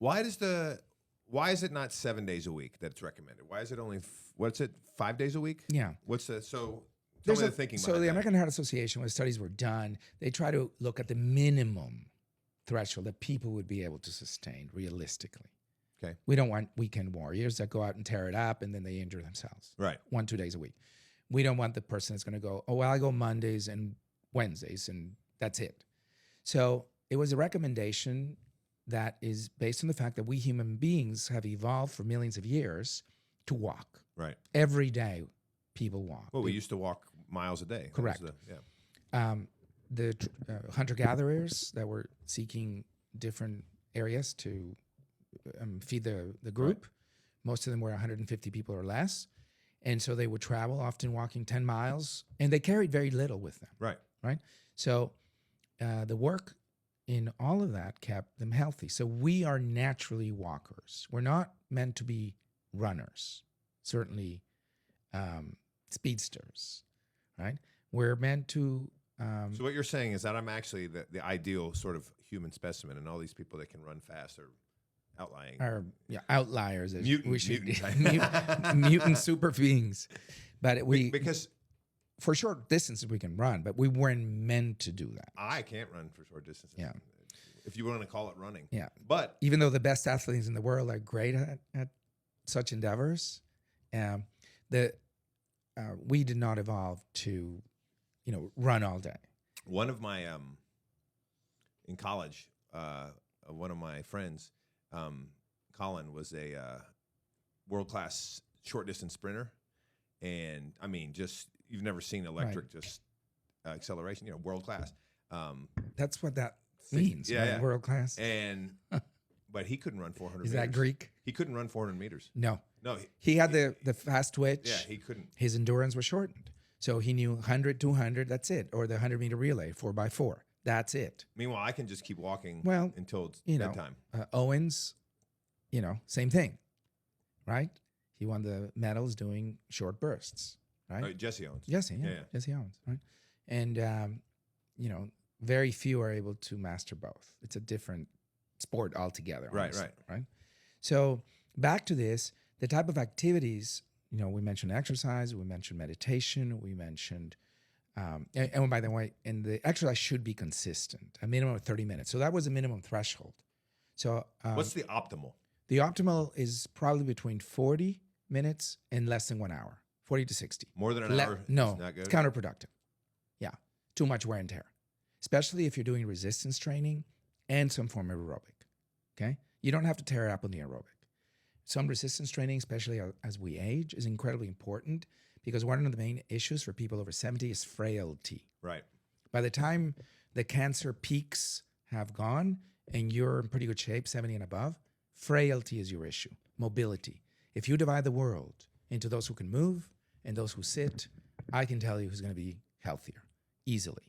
Why is it not 7 days a week that it's recommended? Why is it only, 5 days a week? Yeah. Tell me the thinking So behind the that. American Heart Association, when studies were done, they try to look at the minimum threshold that people would be able to sustain realistically. Okay. We don't want weekend warriors that go out and tear it up and then they injure themselves. Right. 1-2 days a week. We don't want the person that's going to go, oh, well, I go Mondays and Wednesdays and that's it. So it was a recommendation that is based on the fact that we human beings have evolved for millions of years to walk. Right. Every day people walk. Well, we used to walk miles a day. Correct. The hunter-gatherers that were seeking different areas to feed the group, most of them were 150 people or less. And so they would travel, often walking 10 miles, and they carried very little with them. Right. Right? So the work in all of that kept them healthy. So we are naturally walkers. We're not meant to be runners, certainly speedsters, right? We're meant to... so what you're saying is that I'm actually the ideal sort of human specimen, and all these people that can run fast are outliers. As Mutant mutant super beings. But because for short distances we can run, but we weren't meant to do that. I can't run for short distances. Yeah. If you want to call it running. Yeah. But even though the best athletes in the world are great at such endeavors, we did not evolve to, run all day. one of my in college, one of my friends, Colin, was a world-class short distance sprinter, and I mean, just you've never seen electric just acceleration, world class. That's what that means. Yeah. World class. And but he couldn't run 400 Is meters. that Greek? He couldn't run 400 meters. No. He had the fast twitch. Yeah, he couldn't. His endurance was shortened. So he knew 100, 200, that's it. Or the 100-meter relay, 4x4. That's it. Meanwhile, I can just keep walking until it's bedtime. Owens, same thing, right? He won the medals doing short bursts, right? Jesse Owens. Jesse Owens, right? And, very few are able to master both. It's a different sport altogether. Honestly, right. So back to this, the type of activities, we mentioned exercise, we mentioned meditation, we mentioned, and by the way, and the exercise should be consistent, a minimum of 30 minutes. So that was a minimum threshold. So what's the optimal? The optimal is probably between 40 minutes and less than 1 hour, 40 to 60. More than an hour? No, is not good? It's counterproductive. Yeah, too much wear and tear, especially if you're doing resistance training and some form of aerobic, okay? You don't have to tear it up on the aerobic. Some resistance training, especially as we age, is incredibly important because one of the main issues for people over 70 is frailty. Right. By the time the cancer peaks have gone and you're in pretty good shape, 70 and above, frailty is your issue, mobility. If you divide the world into those who can move and those who sit, I can tell you who's going to be healthier easily.